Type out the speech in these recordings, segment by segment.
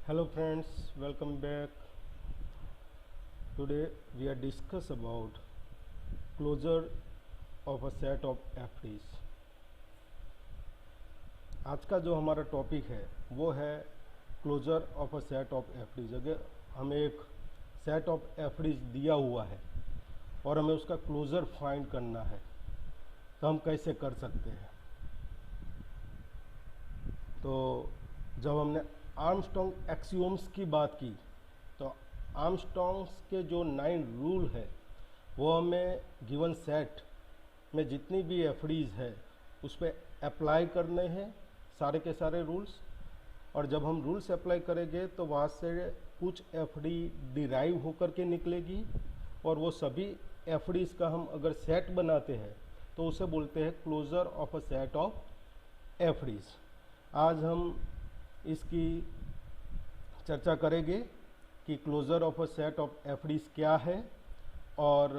Hello friends, welcome back. Today we are discuss about closure of a set of FDs. आज का जो हमारा topic है वो है closure of a set of FDs। अगर हमें एक सेट ऑफ FDs दिया हुआ है और हमें उसका क्लोजर फाइंड करना है तो हम कैसे कर सकते हैं। तो जब हमने आर्मस्ट्रॉन्ग एक्सियोम्स की बात की तो आर्मस्ट्रॉन्ग्स के जो 9 रूल है वो हमें गिवन सेट में जितनी भी FDs है उस पर अप्लाई करने हैं सारे के सारे रूल्स। और जब हम रूल्स अप्लाई करेंगे तो वहाँ से कुछ FD डिराइव होकर के निकलेगी और वो सभी FDs का हम अगर सेट बनाते हैं तो उसे बोलते हैं closure of a set of FDs। आज हम इसकी चर्चा करेंगे कि closure of a set of FDs क्या है और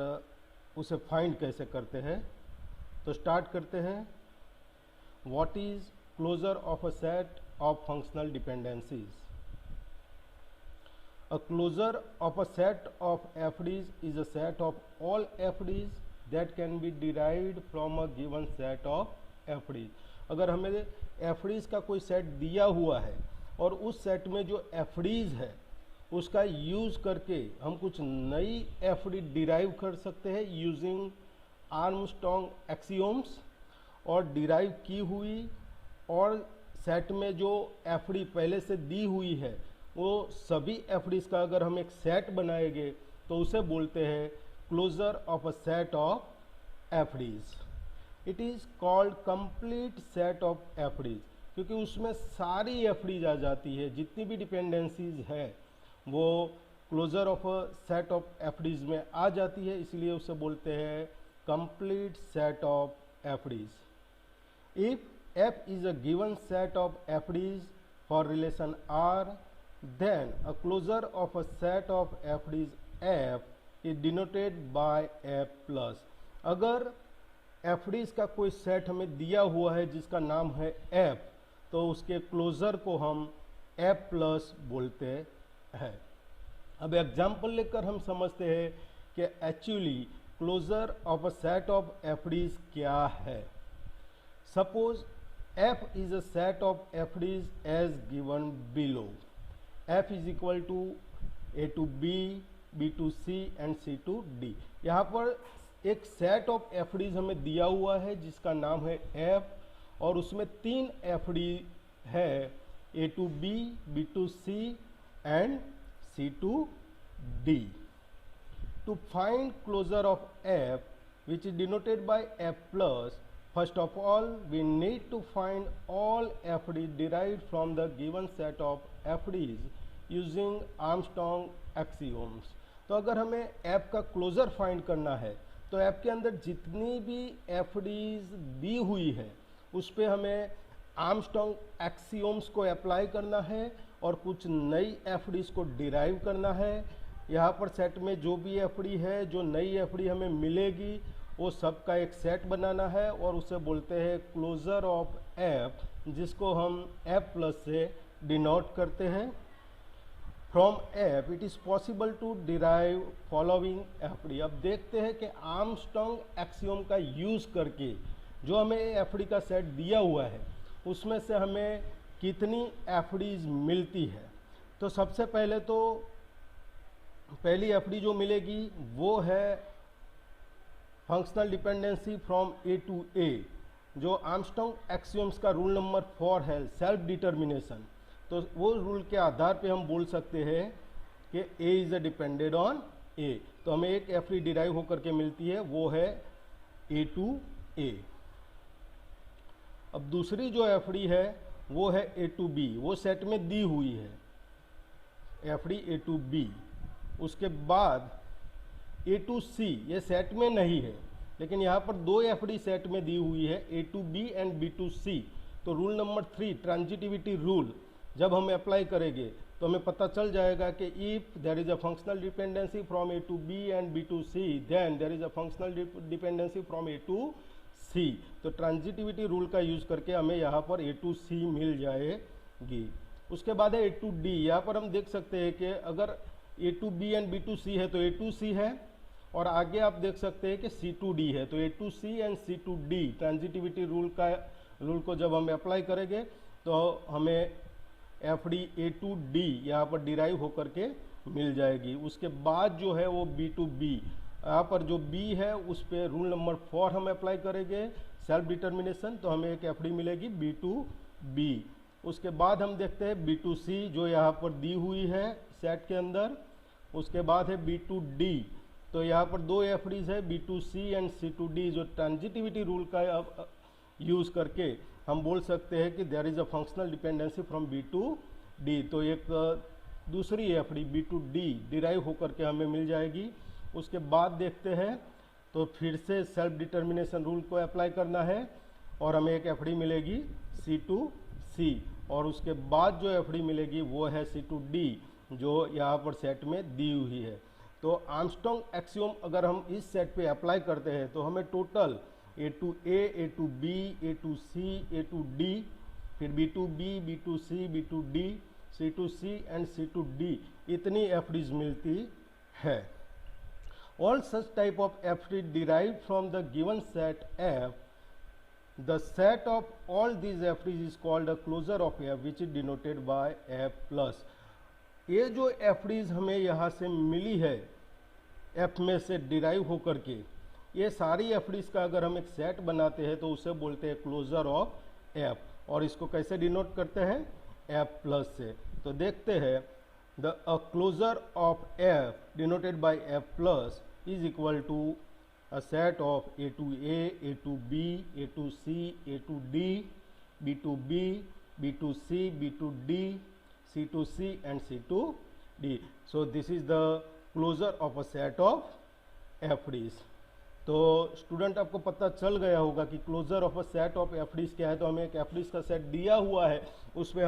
उसे फाइंड कैसे करते हैं। तो स्टार्ट करते हैं। What is closure of a set of functional dependencies. A closure of a set of FDs is a set of all FDs that can be derived from a given set of FDs। अगर हमें FDs का कोई set दिया हुआ है और उस set में जो FDs है उसका यूज़ करके हम कुछ नई FD डिराइव कर सकते हैं यूजिंग आर्मस्ट्रॉन्ग एक्सियोम्स। और डिराइव की हुई और सेट में जो FD पहले से दी हुई है वो सभी FDs का अगर हम एक सेट बनाएंगे तो उसे बोलते हैं closure of a set of FDs। It is called complete set of FDs क्योंकि उसमें सारी FDs आ जाती है, जितनी भी डिपेंडेंसीज है वो closure of a set of FDs में आ जाती है, इसलिए उसे बोलते हैं complete set of FDs। If F is a given set of FDs for relation R, then a closure of a set of FDs F is denoted by F plus। अगर FDs का कोई सेट हमें दिया हुआ है जिसका नाम है F तो उसके क्लोजर को हम F प्लस बोलते हैं। अब एग्जाम्पल लेकर हम समझते हैं कि actually closure of a set of FDs क्या है। Suppose F is a set of FDs as given below। F is equal to A to B, B to C and C to D। यहाँ पर एक set of FDs हमें दिया हुआ है जिसका नाम है F और उसमें 3 FD है A to B, B to C and C to D। To find closure of F which is denoted by F plus, first of all we need to find all FD derived from the given set of FDs using Armstrong axioms। तो अगर हमें F का closure find करना है तो F के अंदर जितनी भी FDs दी हुई है उस पर हमें आर्मस्ट्रॉन्ग एक्सियोम्स को अप्लाई करना है और कुछ नई FDs को डिराइव करना है। यहाँ पर सेट में जो भी FD है, जो नई FD हमें मिलेगी वो सब का एक सेट बनाना है और उसे बोलते हैं क्लोजर ऑफ F, जिसको हम F प्लस से डिनोट करते हैं। From F it is possible to derive following FD। अब देखते हैं कि आर्मस्ट्रॉन्ग एक्सियोम का यूज़ करके जो हमें FD का सेट दिया हुआ है उसमें से हमें कितनी FDs मिलती है। तो सबसे पहले तो पहली FD जो मिलेगी वो है functional dependency from A to A, जो आर्मस्ट्रॉन्ग एक्सियोम्स का रूल नंबर 4 है, सेल्फ डिटर्मिनेशन। तो वो रूल के आधार पे हम बोल सकते हैं कि A is a depended on A। तो हमें एक FD डिराइव होकर के मिलती है वो है A टू A। अब दूसरी जो FD है वो है A टू B, वो सेट में दी हुई है FD A टू B। उसके बाद A टू C ये सेट में नहीं है लेकिन यहाँ पर 2 FD सेट में दी हुई है A to B and B to C। तो रूल नंबर 3 ट्रांजिटिविटी रूल जब हम अप्लाई करेंगे तो हमें पता चल जाएगा कि if there is a functional dependency from A to B and B to C then there is a functional dependency from A to C। तो ट्रांजिटिविटी रूल का यूज करके हमें यहाँ पर A टू C मिल जाएगी। उसके बाद है ए टू डी। यहाँ पर हम देख सकते हैं कि अगर A to B and B to C है तो ए टू सी है, और आगे आप देख सकते हैं कि सी टू डी है। तो A to C and C to D transitivity rule को जब हम अप्लाई करेंगे तो हमें F D A to D यहाँ पर डिराइव होकर के मिल जाएगी। उसके बाद जो है वो बी टू बी, यहाँ पर जो बी है उस पर रूल नंबर 4 हम अप्लाई करेंगे सेल्फ डिटर्मिनेशन, तो हमें एक एफ डी मिलेगी बी टू बी। उसके बाद हम देखते हैं बी टू सी जो यहाँ पर दी हुई है सेट के अंदर। उसके बाद है बी टू डी, तो यहाँ पर दो एफ डीज है B to C and C to D, जो ट्रांजिटिविटी रूल का यूज़ करके हम बोल सकते हैं कि there is a functional dependency from B to D. तो एक दूसरी FD B to D derive होकर के हमें मिल जाएगी। उसके बाद देखते हैं तो फिर से सेल्फ डिटर्मिनेशन रूल को अप्लाई करना है और हमें एक एफ डी मिलेगी सी टू सी, और उसके बाद जो एफ डी मिलेगी वो है सी टू डी जो यहाँ पर सेट में दी हुई है। तो आर्मस्ट्रांग एक्सियोम अगर हम इस सेट पे अप्लाई करते हैं तो हमें total A to B, A to C, A to D, फिर B to B, B to C, B to D, C to C and C to D इतनी एफ डीज मिलती है। All such type of f d derived from the given set f, the set of all these f d's is called a closure of f which is denoted by f plus। ये जो f d's हमें यहाँ से मिली है f में से derive होकर के, ये सारी f d's का अगर हम एक सेट बनाते हैं तो उसे बोलते हैं क्लोजर ऑफ f, और इसको कैसे डिनोट करते हैं f प्लस से। तो देखते हैं the closure of f denoted by f plus is equal to a set of a to a to b, a to c, a to d, b to b, b to c, b to d, c to c and c to d। So this is the closure of a set of f d's। तो student आपको पता चल गया होगा कि closure of a set of FDs क्या है। तो हमें एक एफ डीज का सेट दिया हुआ है, उसमें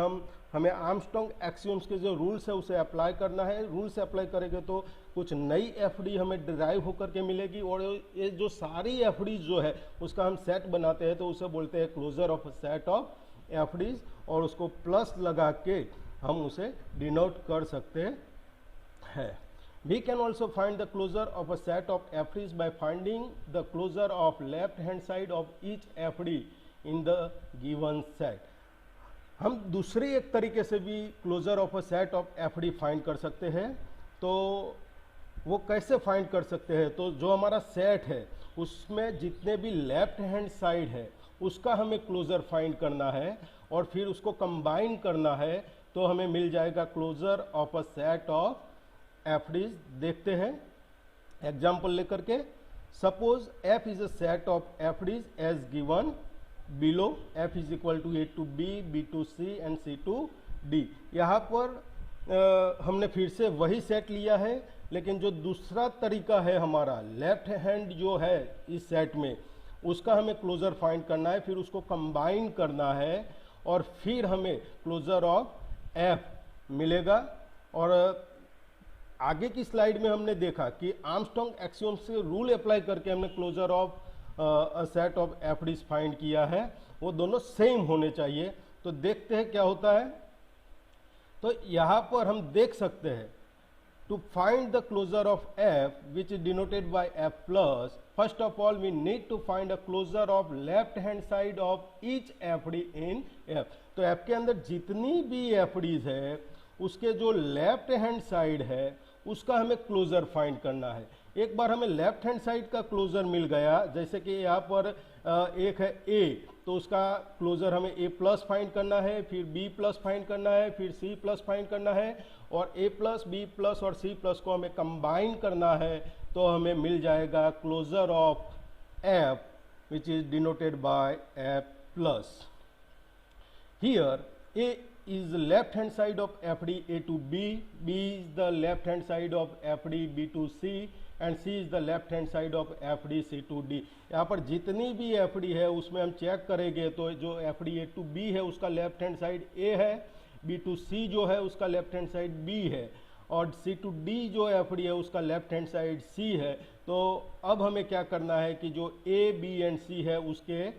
हमें आर्मस्ट्रांग एक्सियोम्स के जो रूल्स है उसे अप्लाई करना है। रूल्स अप्लाई करेंगे तो कुछ नई एफ डी हमें डिराइव होकर के मिलेगी, और ये जो सारी एफ डीज जो है उसका हम सेट बनाते हैं तो उसे बोलते हैं closure of a set of FDs, और उसको प्लस लगा के हम उसे डिनोट कर सकते हैं। We can also find the closure of a set of FDs by finding the closure of left hand side of each FD in the given set। हम दूसरे एक तरीके से भी closure of a set of FD find कर सकते हैं। तो वो कैसे फाइंड कर सकते हैं, तो जो हमारा सेट है उसमें जितने भी लेफ्ट हैंड साइड है उसका हमें क्लोजर फाइंड करना है और फिर उसको कंबाइन करना है, तो हमें मिल जाएगा closure of a set of FDs. देखते हैं एग्जाम्पल लेकर के। Suppose F is a set of FDs as given below. F is equal to A to B, B to C and C to D. यहाँ पर हमने फिर से वही सेट लिया है, लेकिन जो दूसरा तरीका है हमारा लेफ्ट हैंड जो है इस सेट में उसका हमें क्लोजर फाइंड करना है, फिर उसको कंबाइन करना है और फिर हमें क्लोजर ऑफ एफ मिलेगा। और आगे की स्लाइड में हमने देखा कि आर्मस्ट्रांग एक्सियोम से रूल अप्लाई करके हमने closure of a set of FDs find किया है, वो दोनों सेम होने चाहिए। तो देखते हैं क्या होता है। तो यहाँ पर हम देख सकते हैं to find the closure of F which is denoted by F plus, first of all we need to find a closure of left hand side of each FD in F. तो F के अंदर जितनी भी F Ds है उसके जो left hand side है उसका हमें क्लोजर फाइंड करना है। एक बार हमें लेफ्ट हैंड साइड का क्लोजर मिल गया, जैसे कि यहाँ पर एक है ए, तो उसका क्लोजर हमें ए प्लस फाइंड करना है, फिर बी प्लस फाइंड करना है, फिर सी प्लस फाइंड करना है, और ए प्लस बी प्लस और सी प्लस को हमें कंबाइन करना है, तो हमें मिल जाएगा closure of F which is denoted by F plus. Here A is the left hand side of FD A to B, B is the left hand side of FD B to C and C is the left hand side of FD C to D। यहाँ पर जितनी भी FD है उसमें हम check करेंगे तो जो FD A to B है उसका लेफ्ट हैंड साइड A है, B to C जो है उसका लेफ्ट हैंड साइड B है, और C to D जो FD है उसका लेफ्ट हैंड साइड C है। तो अब हमें क्या करना है कि जो A, B एंड C है उसके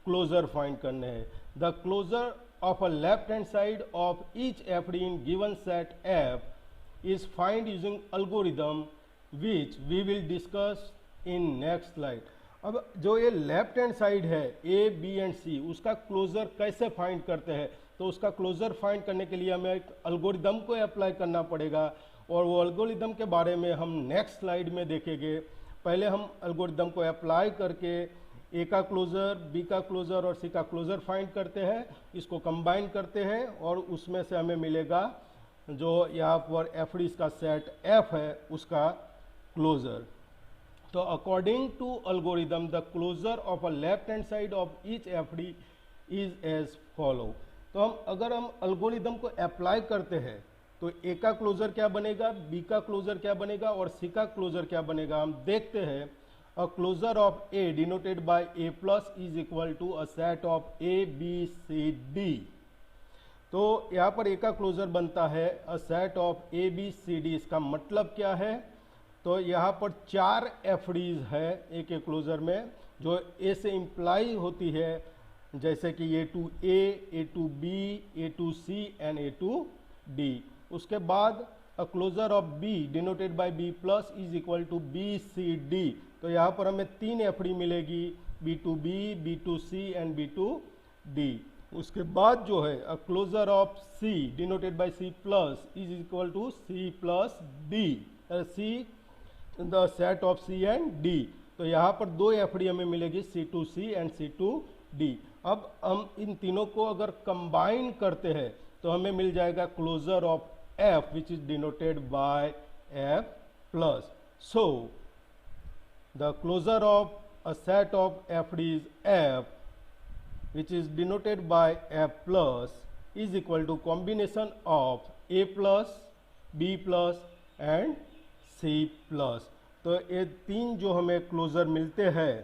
क्लोजर फाइंड करने हैं। The closure of a left hand side of each FD in given set F is find using algorithm which we will discuss in next slide। अब जो ये left hand side है A B and सी, उसका closure कैसे find करते हैं, तो उसका क्लोजर फाइंड करने के लिए हमें एक एल्गोरिदम को अप्लाई करना पड़ेगा और वो एल्गोरिदम के बारे में हम नेक्स्ट स्लाइड में देखेंगे। पहले हम एल्गोरिदम को अप्लाई करके ए का क्लोजर, बी का क्लोजर और सी का क्लोजर फाइंड करते हैं, इसको कंबाइन करते हैं और उसमें से हमें मिलेगा जो यहाँ पर एफडीज का सेट एफ है उसका क्लोजर। तो according to algorithm the closure of a left hand side of each FD is as follow. तो अगर हम एल्गोरिदम को अप्लाई करते हैं तो ए का क्लोजर क्या बनेगा, बी का क्लोजर क्या बनेगा और सी का क्लोजर क्या बनेगा, हम देखते हैं। A closure of A denoted by A plus is equal to a set of A B C D. तो यहाँ पर ए का क्लोजर बनता है a set of A B C D. इसका मतलब क्या है, तो यहाँ पर 4 एफडीज है ए के क्लोजर में जो ए से इम्प्लाई होती है, जैसे कि A to A to B, A to C and A to D. उसके बाद a closure of B denoted by B plus is equal to B C D. तो यहाँ पर हमें 3 एफडी मिलेगी, B to B, B to C and B to D. उसके बाद जो है a closure of C denoted by C plus is equal to C plus D, C the set of C and D. तो यहाँ पर 2 FD हमें मिलेगी, C to C and C to D. अब हम इन तीनों को अगर कंबाइन करते हैं तो हमें मिल जाएगा closure of F which is denoted by F plus. So the closure of a set of FDs F which is denoted by F plus is equal to combination of A plus, B plus and C plus। तो ये 3 जो हमें closure मिलते हैं,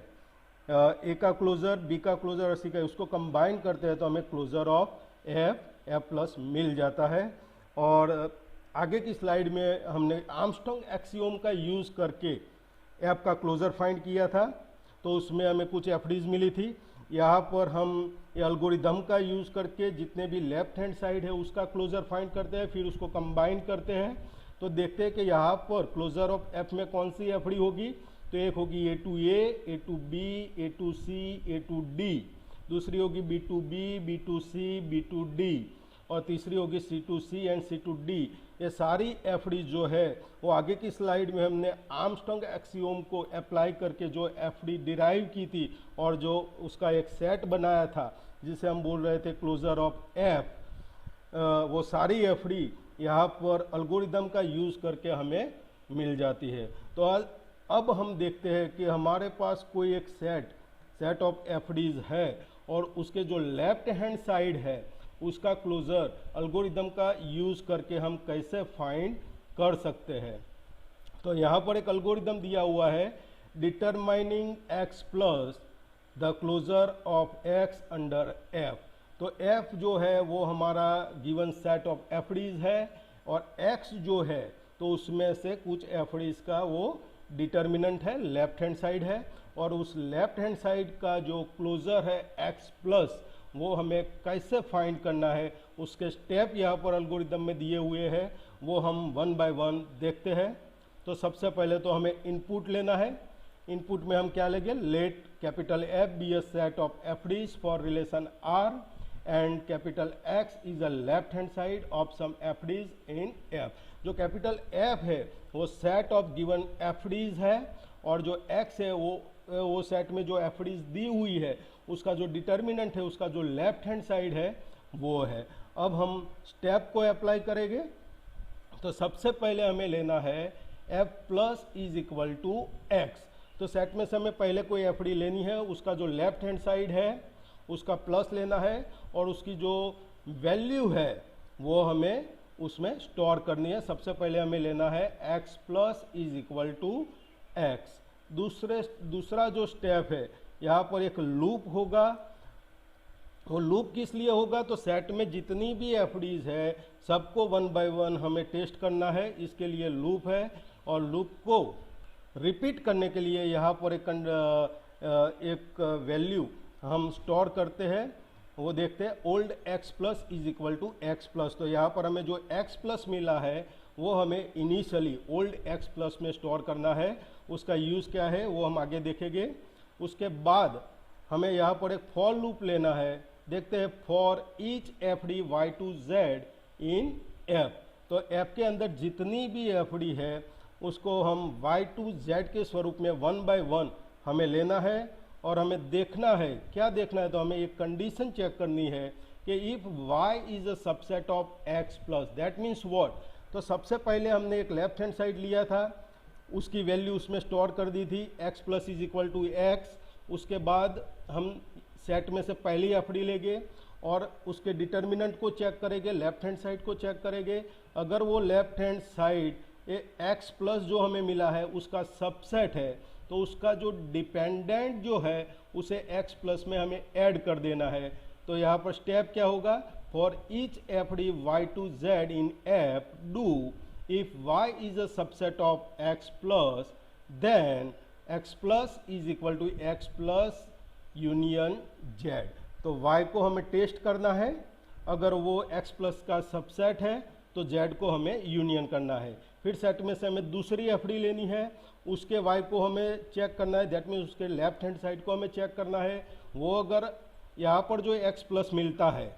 ए का closure, B का closure और सी का, उसको कंबाइन करते हैं तो हमें क्लोजर ऑफ एफ प्लस मिल जाता है। और आगे की स्लाइड में हमने आर्मस्ट्रांग एक्सियोम का यूज़ करके एफ का क्लोजर फाइंड किया था, तो उसमें हमें कुछ एफडीज मिली थी। यहाँ पर हम एल्गोरिदम का यूज़ करके जितने भी लेफ्ट हैंड साइड है उसका क्लोजर फाइंड करते हैं, फिर उसको कंबाइन करते हैं। तो देखते हैं कि यहाँ पर क्लोजर ऑफ एफ में कौन सी एफडी होगी। तो एक होगी A to A to B, A to C, A to D. दूसरी होगी B to B, B to C, B to D. और तीसरी होगी C to C and C to D. ये सारी एफडी जो है वो आगे की स्लाइड में हमने आर्मस्ट्रांग एक्सियोम को अप्लाई करके जो एफडी डिराइव की थी और जो उसका एक सेट बनाया था जिसे हम बोल रहे थे क्लोजर ऑफ एफ, वो सारी एफडी यहाँ पर एल्गोरिदम का यूज़ करके हमें मिल जाती है। तो अब हम देखते हैं कि हमारे पास कोई एक सेट ऑफ एफडीज है और उसके जो लेफ्ट हैंड साइड है उसका क्लोजर एल्गोरिदम का यूज़ करके हम कैसे फाइंड कर सकते हैं। तो यहाँ पर एक एल्गोरिदम दिया हुआ है, determining X plus the closure of X under F. तो एफ जो है वो हमारा गिवन सेट ऑफ एफडीज है और एक्स जो है तो उसमें से कुछ एफडीज का वो डिटर्मिनेंट है, लेफ्ट हैंड साइड है। और उस लेफ्ट हैंड साइड का जो क्लोजर है एक्स प्लस, वो हमें कैसे फाइंड करना है, उसके स्टेप यहाँ पर एल्गोरिदम में दिए हुए हैं, वो हम 1 बाय 1 देखते हैं। तो सबसे पहले तो हमें इनपुट लेना है। इनपुट में हम क्या लेंगे, let capital F be a set of FDs for relation R and capital X is a left hand side of some FDs in F. जो कैपिटल एफ है वो सेट ऑफ गिवन एफडीज है और जो एक्स है वो set में जो एफडीज दी हुई है उसका जो डिटर्मिनेंट है उसका जो लेफ्ट हैंड साइड है वो है। अब हम स्टेप को अप्लाई करेंगे। तो सबसे पहले हमें लेना है F plus is equal to x. तो सेट में से हमें पहले कोई एफडी लेनी है, उसका जो लेफ्ट हैंड साइड है उसका प्लस लेना है और उसकी जो वैल्यू है वो हमें उसमें स्टोर करनी है। सबसे पहले हमें लेना है X plus is equal to X. दूसरा जो स्टेप है, यहाँ पर एक लूप होगा। वो लूप किस लिए होगा, तो सेट में जितनी भी एफडीज है सबको 1 बाय 1 हमें टेस्ट करना है, इसके लिए लूप है। और लूप को रिपीट करने के लिए यहाँ पर एक वैल्यू हम स्टोर करते हैं वो देखते हैं old x plus is equal to X plus. तो यहाँ पर हमें जो एक्स प्लस मिला है वो हमें इनिशियली ओल्ड एक्स प्लस में स्टोर करना है। उसका यूज़ क्या है वो हम आगे देखेंगे। उसके बाद हमें यहाँ पर एक फॉर लूप लेना है। देखते हैं for each FD Y to Z in F. तो एफ के अंदर जितनी भी एफ डी है उसको हम वाई टू जेड के स्वरूप में 1 बाय 1 हमें लेना है और हमें देखना है। क्या देखना है? तो हमें एक कंडीशन चेक करनी है कि if y is a subset of x plus, that means what. तो सबसे पहले हमने एक लेफ्ट हैंड साइड लिया था, उसकी वैल्यू उसमें स्टोर कर दी थी x plus is equal to X. उसके बाद हम सेट में से पहली एफडी लेंगे और उसके डिटर्मिनेंट को चेक करेंगे, लेफ्ट हैंड साइड को चेक करेंगे। अगर वो left hand side x plus जो हमें मिला है उसका सबसेट है तो उसका जो डिपेंडेंट जो है उसे x प्लस में हमें ऐड कर देना है। तो यहाँ पर स्टेप क्या होगा? For each FD Y to Z in F do if y is a subset of x plus then x plus is equal to x plus union z। तो y को हमें टेस्ट करना है, अगर वो x plus का subset है तो z को हमें यूनियन करना है। फिर सेट में से हमें दूसरी एफडी लेनी है, उसके y को हमें चेक करना है, दैट मीन्स उसके लेफ्ट हैंड साइड को हमें चेक करना है। वो अगर यहाँ पर जो x प्लस मिलता है,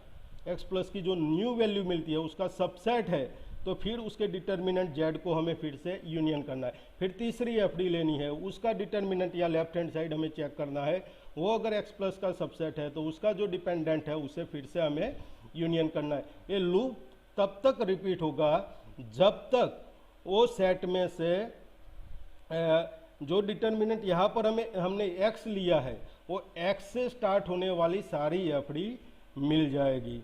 x प्लस की जो न्यू वैल्यू मिलती है उसका सबसेट है तो फिर उसके डिटर्मिनेंट z को हमें फिर से यूनियन करना है। फिर तीसरी एफडी लेनी है, उसका डिटर्मिनेंट या लेफ्ट हैंड साइड हमें चेक करना है। वो अगर x प्लस का सबसेट है तो उसका जो डिपेंडेंट है उसे फिर से हमें यूनियन करना है। ये लूप तब तक रिपीट होगा जब तक वो सेट में से जो डिटर्मिनेंट यहाँ पर हमने x लिया है वो x से स्टार्ट होने वाली सारी एफडी मिल जाएगी।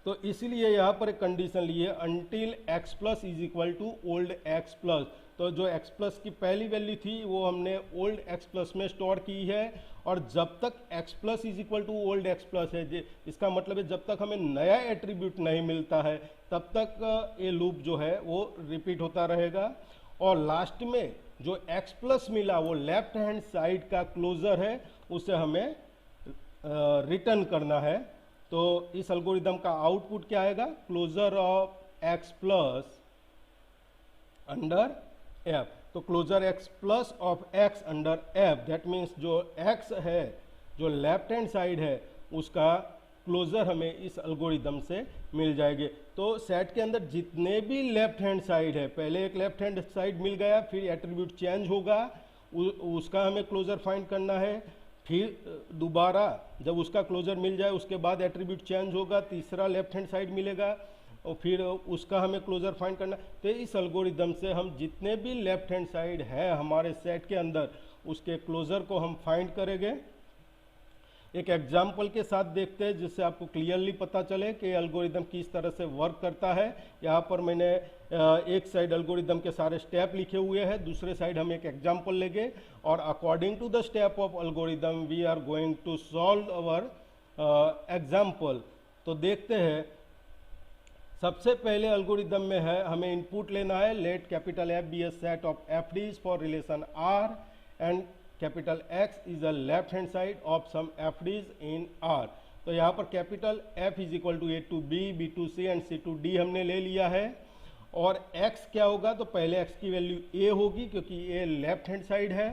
तो इसलिए यहाँ पर एक कंडीशन ली है until x plus is equal to old x plus. तो जो x प्लस की पहली वैल्यू थी वो हमने ओल्ड x प्लस में स्टोर की है और जब तक x plus is equal to old x plus है, इसका मतलब है जब तक हमें नया एट्रीब्यूट नहीं मिलता है तब तक ये लूप जो है वो रिपीट होता रहेगा। और लास्ट में जो x प्लस मिला वो लेफ्ट हैंड साइड का क्लोजर है, उसे हमें रिटर्न करना है। तो इस एल्गोरिदम का आउटपुट क्या आएगा? Closure of x plus under f। तो closure x plus of x under f, that means जो x है जो लेफ्ट हैंड साइड है उसका क्लोजर हमें इस एल्गोरिदम से मिल जाएंगे। तो सेट के अंदर जितने भी लेफ्ट हैंड साइड है, पहले एक लेफ्ट हैंड साइड मिल गया, फिर एट्रीब्यूट चेंज होगा, उसका हमें क्लोजर फाइंड करना है। फिर दोबारा जब उसका क्लोजर मिल जाए उसके बाद एट्रीब्यूट चेंज होगा, तीसरा लेफ्ट हैंड साइड मिलेगा और फिर उसका हमें क्लोजर फाइंड करना। तो इस एल्गोरिदम से हम जितने भी लेफ्ट हैंड साइड है हमारे सेट के अंदर उसके क्लोजर को हम फाइंड करेंगे। एक एग्जाम्पल के साथ देखते हैं जिससे आपको क्लियरली पता चले कि एल्गोरिदम किस तरह से वर्क करता है। यहाँ पर मैंने एक साइड एल्गोरिदम के सारे स्टेप लिखे हुए हैं, दूसरे साइड हम एक एग्जाम्पल लेंगे और according to the step of algorithm we are going to solve our example. तो देखते हैं, सबसे पहले एल्गोरिदम में है हमें इनपुट लेना है let capital F be a set of FDs for relation R and capital X is a left hand side of some FDs in R। तो यहाँ पर capital F is equal to A to B, B to C and C to D हमने ले लिया है। और X क्या होगा? तो पहले X की वैल्यू A होगी क्योंकि A लेफ्ट हैंड साइड है,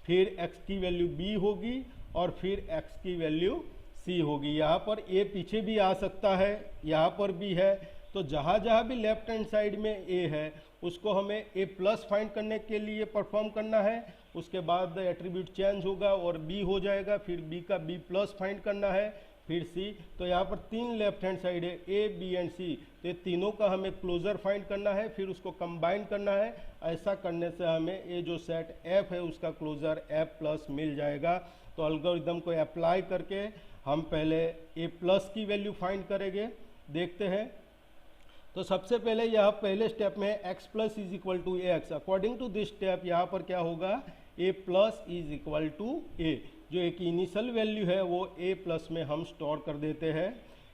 फिर X की वैल्यू B होगी और फिर X की वैल्यू C होगी। यहाँ पर A पीछे भी आ सकता है, यहाँ पर भी है। तो जहाँ जहाँ भी लेफ्ट हैंड साइड में A है उसको हमें A प्लस फाइंड करने के लिए परफॉर्म करना है। उसके बाद एट्रीब्यूट चेंज होगा और B हो जाएगा, फिर B का B प्लस फाइंड करना है, फिर C। तो यहाँ पर तीन लेफ्ट हैंड साइड है A, B एंड C, तो तीनों का हमें क्लोजर फाइंड करना है, फिर उसको कंबाइन करना है। ऐसा करने से हमें ये जो सेट F है उसका क्लोजर F प्लस मिल जाएगा। तो एल्गोरिदम को अप्लाई करके हम पहले A प्लस की वैल्यू फाइंड करेंगे। देखते हैं, तो सबसे पहले यह पहले स्टेप में x plus is equal to x. According to this step यहाँ पर क्या होगा? a plus is equal to a, जो एक इनिशियल वैल्यू है वो a प्लस में हम स्टोर कर देते हैं।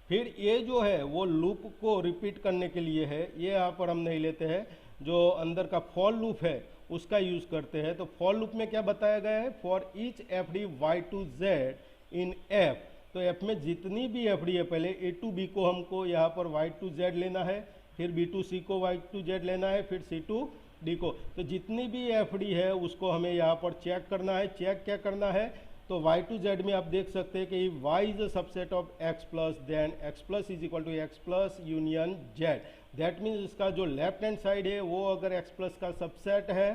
फिर a जो है वो लूप को रिपीट करने के लिए है, ये यहाँ पर हम नहीं लेते हैं, जो अंदर का फॉर लूप है उसका यूज़ करते हैं। तो फॉर लूप में क्या बताया गया है? For each FD Y to Z in F. तो एफ में जितनी भी एफडी है, पहले ए टू बी को हमको यहाँ पर वाई टू जेड लेना है, फिर बी टू सी को वाई टू जेड लेना है, फिर सी टू डी को। तो जितनी भी एफडी है उसको हमें यहाँ पर चेक करना है। चेक क्या करना है, तो वाई टू जेड में आप देख सकते हैं कि Y is a subset of X plus, then X plus is equal to X plus union Z. That means इसका जो लेफ्ट हैंड साइड है वो अगर एक्स प्लस का सबसेट है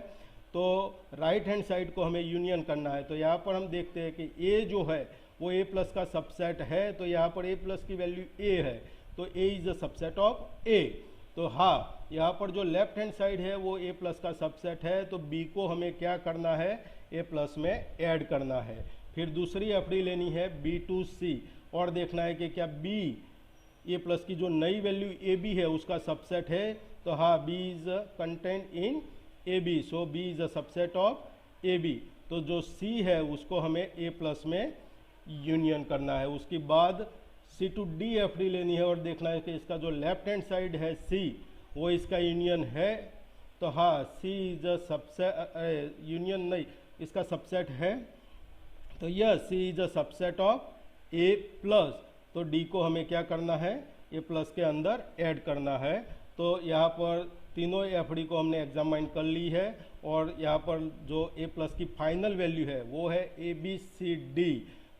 तो राइट हैंड साइड को हमें यूनियन करना है। तो यहाँ पर हम देखते हैं कि ए जो है वो ए प्लस का सबसेट है, तो यहाँ पर ए प्लस की वैल्यू ए है, तो ए इज अ सबसेट ऑफ ए। तो हाँ, यहाँ पर जो लेफ्ट हैंड साइड है वो ए प्लस का सबसेट है, तो बी को हमें क्या करना है, ए प्लस में ऐड करना है। फिर दूसरी एफडी लेनी है बी टू सी, और देखना है कि क्या बी ए प्लस की जो नई वैल्यू ए बी है उसका सबसेट है। तो हाँ, B is content in A B, so B is a subset of A B. तो जो सी है उसको हमें ए प्लस में यूनियन करना है। उसके बाद सी टू डी एफ डी लेनी है और देखना है कि इसका जो लेफ्ट हैंड साइड है सी वो इसका यूनियन है। तो हाँ, C is a subset, union नहीं, इसका सबसेट है। तो यह C is a subset of A plus. तो डी को हमें क्या करना है, ए प्लस के अंदर ऐड करना है। तो यहाँ पर तीनों एफ डी को हमने एग्जामाइन कर ली है, और यहाँ पर जो ए प्लस की फाइनल वैल्यू है वो है ए बी सी डी।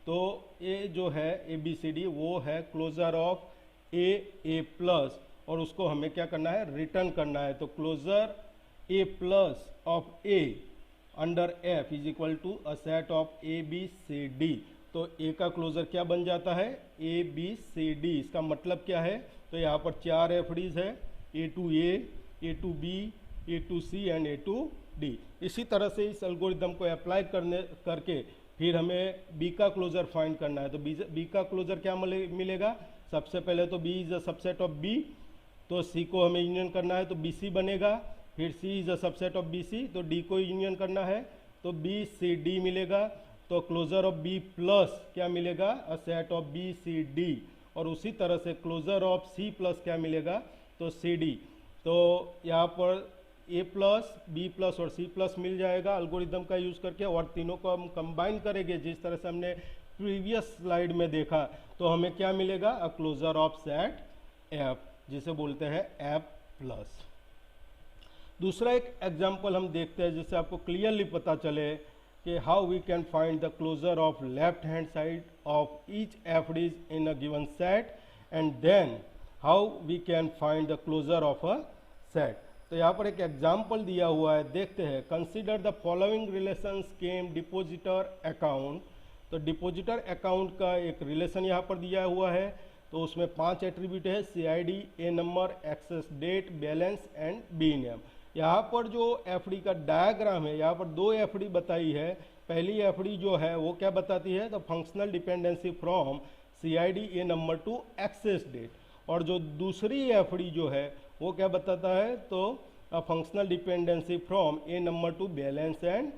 तो ए जो है ए बी सी डी वो है क्लोजर ऑफ ए प्लस, और उसको हमें क्या करना है, रिटर्न करना है। तो closure A plus of A under F is equal to a set of A B C D. तो ए का क्लोजर क्या बन जाता है, ए बी सी डी। इसका मतलब क्या है, तो यहाँ पर चार एफ डीज है, A to to B, A to C and A to D. इसी तरह से इस एल्गोरिदम को अप्लाई करके फिर हमें बी का क्लोजर फाइंड करना है। तो बी का क्लोजर क्या मिलेगा, सबसे पहले तो B is a subset of B, तो सी को हमें यूनियन करना है तो बी सी बनेगा। फिर C is a subset of B C, तो डी को यूनियन करना है तो बी सी डी मिलेगा। तो क्लोजर ऑफ बी प्लस क्या मिलेगा, a set of B C D. और उसी तरह से क्लोजर ऑफ सी प्लस क्या मिलेगा, तो सी डी। तो यहाँ पर ए प्लस, बी प्लस और सी प्लस मिल जाएगा एल्गोरिदम का यूज़ करके, और तीनों को हम कंबाइन करेंगे जिस तरह से हमने प्रीवियस स्लाइड में देखा। तो हमें क्या मिलेगा, अ क्लोजर ऑफ सेट एफ, जिसे बोलते हैं एफ प्लस। दूसरा एक एग्जाम्पल हम देखते हैं जिससे आपको क्लियरली पता चले कि how we can find the closure of left hand side of each FDs in a given set, and then how we can find the closure of a set. तो यहाँ पर एक एग्जाम्पल दिया हुआ है, देखते हैं। Consider the following relations came depositor account. तो डिपोजिटर अकाउंट का एक रिलेशन यहाँ पर दिया हुआ है, तो उसमें 5 एट्रीब्यूट है, CID, A number, access date, balance and B name. यहाँ पर जो एफडी का डायग्राम है, यहाँ पर 2 एफडी बताई है। पहली एफडी जो है वो क्या बताती है, तो functional dependency from CID A number to access date. और जो दूसरी एफडी जो है वो क्या बताता है, तो functional dependency from A number to balance and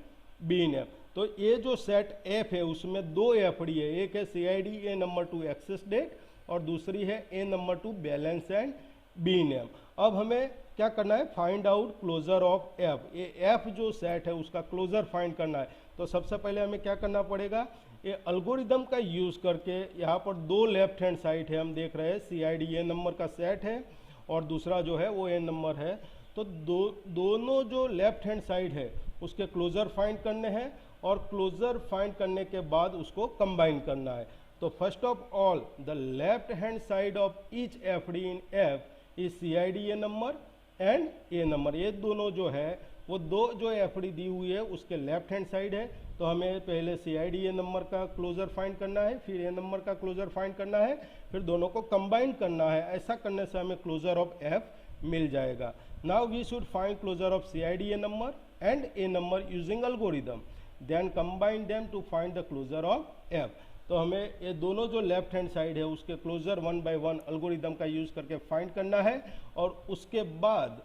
B name. तो ये जो सेट एफ है उसमें 2 एफडी है, एक है CID A number to access date और दूसरी है A number to balance and B name. अब हमें क्या करना है, find out closure of F. ये एफ जो सेट है उसका क्लोजर फाइंड करना है। तो सबसे पहले हमें क्या करना पड़ेगा, ये एल्गोरिदम का यूज़ करके यहाँ पर 2 लेफ्ट हैंड साइड है, हम देख रहे हैं CID ए नंबर का सेट है और दूसरा जो है वो ए नंबर है। तो दोनों जो लेफ्ट हैंड साइड है उसके क्लोजर फाइंड करने हैं, और क्लोजर फाइंड करने के बाद उसको कंबाइन करना है। तो first of all the left hand side of each FD in F is CID A number and A number. ये दोनों जो है वो 2 जो एफडी दी हुई है उसके लेफ्ट हैंड साइड है। तो हमें पहले CID ए नंबर का क्लोजर फाइंड करना है, फिर ए नंबर का क्लोजर फाइंड करना है, फिर दोनों को कंबाइन करना है। ऐसा करने से हमें क्लोजर ऑफ एफ मिल जाएगा। Now we should find closure of CID A number and A number using algorithm, then combine them to find the closure of F. तो हमें ये दोनों जो लेफ्ट हैंड साइड है उसके क्लोजर 1 बाय 1 एल्गोरिदम का यूज़ करके फाइंड करना है, और उसके बाद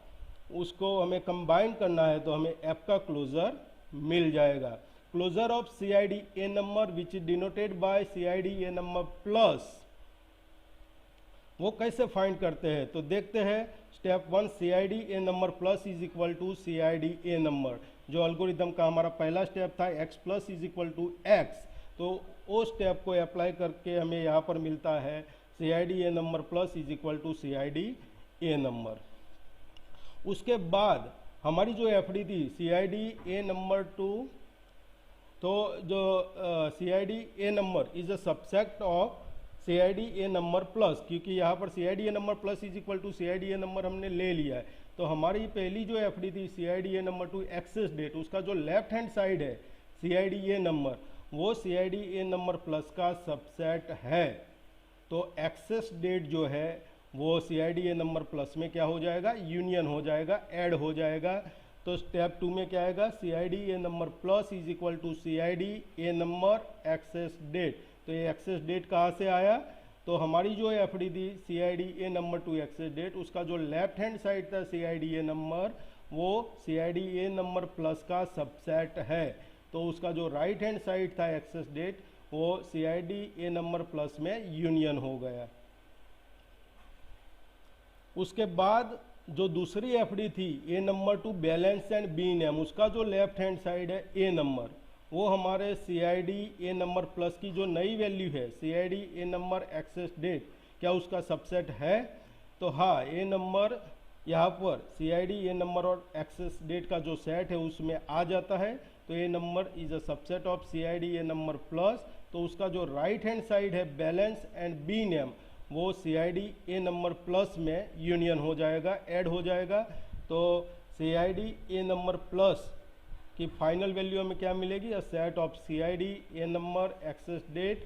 उसको हमें कंबाइन करना है, तो हमें एफ का क्लोजर मिल जाएगा। Closure of CID A number which is denoted by CID A number plus, वो कैसे फाइंड करते हैं, तो देखते हैं। Step 1, CID A number plus is equal to CID A number. जो एल्गोरिदम का हमारा पहला स्टेप था, x plus is equal to x, तो वो स्टेप को अप्लाई करके हमें यहाँ पर मिलता है CID A number plus is equal to CID A number. उसके बाद हमारी जो एफडी थी CID A नंबर 2, तो जो CID A number is a subset of CID A number plus, क्योंकि यहाँ पर CID A number plus is equal to CID A number हमने ले लिया है। तो हमारी पहली जो एफडी थी CID A number 2 access date, उसका जो लेफ्ट हैंड साइड है CID A नंबर, वो CID A नंबर प्लस का सबसेट है। तो एक्सेस डेट जो है वो CID A नंबर प्लस में क्या हो जाएगा, यूनियन हो जाएगा, ऐड हो जाएगा। तो स्टेप 2 में क्या आएगा, CID A number plus is equal to CID A number access date. तो ये एक्सेस डेट कहाँ से आया, तो हमारी जो एफडी थी CID A number 2 access date, उसका जो लेफ्ट हैंड साइड था CID A नंबर, वो CID A नंबर प्लस का सबसेट है। तो उसका जो राइट हैंड साइड था एक्सेस डेट, वो CID A नंबर प्लस में यूनियन हो गया। उसके बाद जो दूसरी एफडी थी A number 2 balance and B name, उसका जो लेफ्ट हैंड साइड है A नंबर, वो हमारे CID A नंबर प्लस की जो नई वैल्यू है CID A number access date, क्या उसका सबसेट है। तो हाँ, A नंबर यहाँ पर CID A नंबर और एक्सेस डेट का जो सेट है उसमें आ जाता है। तो A number is a subset of CID A number plus. तो उसका जो राइट हैंड साइड है बैलेंस एंड बी नेम, वो CID A नंबर प्लस में यूनियन हो जाएगा, ऐड हो जाएगा। तो CID A नंबर प्लस की फाइनल वैल्यू हमें क्या मिलेगी, a set of CID A number access date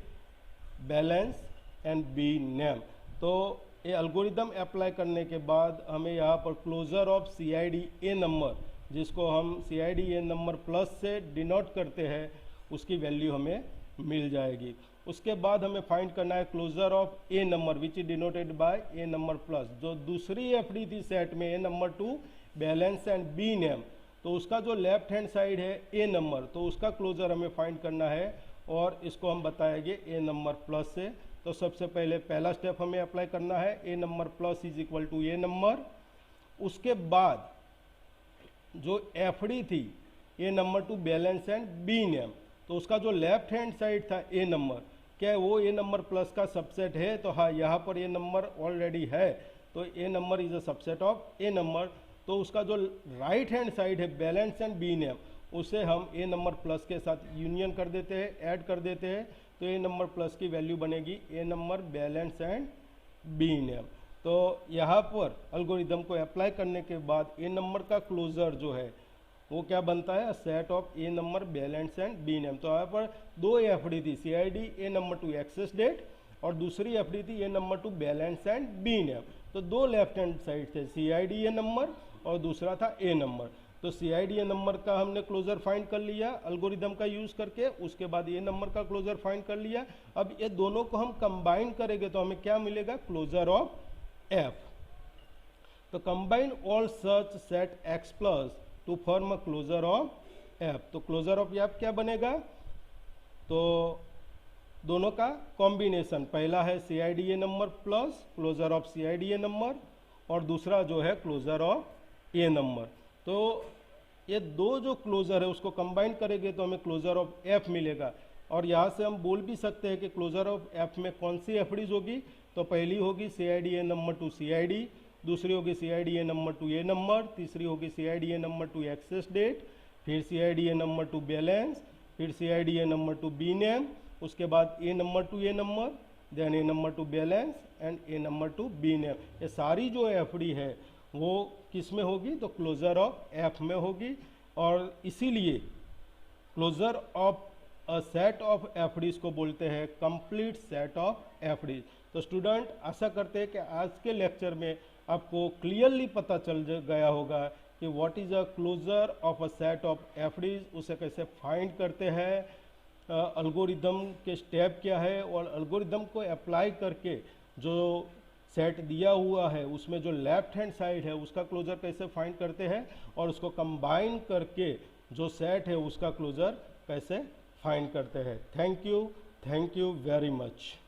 balance and B name. तो ये एल्गोरिदम अप्लाई करने के बाद हमें यहाँ पर closure of CID A number, जिसको हम CID A नंबर प्लस से डिनोट करते हैं, उसकी वैल्यू हमें मिल जाएगी। उसके बाद हमें फाइंड करना है closure of A number which is denoted by A number plus. जो दूसरी एफडी थी सेट में A number 2 balance and B name, तो उसका जो लेफ्ट हैंड साइड है A नंबर, तो उसका क्लोजर हमें फाइंड करना है और इसको हम बताएंगे A नंबर प्लस से। तो सबसे पहले पहला स्टेप हमें अप्लाई करना है A number plus is equal to A number. उसके बाद जो एफडी थी A number 2 balance and B name, तो उसका जो लेफ्ट हैंड साइड था A नंबर, क्या वो A नंबर प्लस का सबसेट है। तो हाँ, यहाँ पर A नंबर ऑलरेडी है, तो A number is a subset of A number. तो उसका जो राइट हैंड साइड है बैलेंस एंड बी नेम, उसे हम A नंबर प्लस के साथ यूनियन कर देते हैं, ऐड कर देते हैं। तो A नंबर प्लस की वैल्यू बनेगी A number balance and B name. तो यहाँ पर एल्गोरिदम को अप्लाई करने के बाद A नंबर का क्लोजर जो है वो क्या बनता है, set of A number balance and B name. तो यहाँ पर दो एफडी थी CID A number 2 access date और दूसरी एफडी थी A number 2 balance and B name. तो दो लेफ्ट हैंड साइड थे CID A नंबर और दूसरा था A नंबर। तो CID A नंबर का हमने क्लोजर फाइंड कर लिया एल्गोरिदम का यूज करके, उसके बाद A नंबर का क्लोजर फाइंड कर लिया। अब ये दोनों को हम कंबाइन करेंगे तो हमें क्या मिलेगा, क्लोजर ऑफ F। तो combine all such set X plus to form a closure of F। तो क्लोजर ऑफ F क्या बनेगा, तो दोनों का कॉम्बिनेशन, पहला है CID A number plus closure of CID A number और दूसरा जो है क्लोजर ऑफ A नंबर। तो ये दो जो क्लोजर है उसको कंबाइन करेंगे तो हमें क्लोजर ऑफ F मिलेगा। और यहाँ से हम बोल भी सकते हैं कि क्लोजर ऑफ F में कौन सी एफडीज होगी, तो पहली होगी CID A नंबर 2 CID, दूसरी होगी CID A number 2 A number, तीसरी होगी CID A number 2 access date, फिर CID A नंबर 2 बैलेंस, फिर CID A number 2 B name, उसके बाद A number 2 A number, then A number 2 balance and A number 2 B name. ये सारी जो FD है वो किस में होगी, तो क्लोजर ऑफ F में होगी। और इसीलिए closure of a set of FDs को बोलते हैं कंप्लीट सेट ऑफ एफडीज। तो स्टूडेंट, आशा करते हैं कि आज के लेक्चर में आपको क्लियरली पता चल गया होगा कि what is a closure of a set of FDs, उसे कैसे फाइंड करते हैं, एल्गोरिदम के स्टेप क्या है और एल्गोरिदम को अप्लाई करके जो सेट दिया हुआ है उसमें जो लेफ्ट हैंड साइड है उसका क्लोजर कैसे फाइंड करते हैं और उसको कंबाइन करके जो सेट है उसका क्लोजर कैसे फाइंड करते हैं। Thank you very much.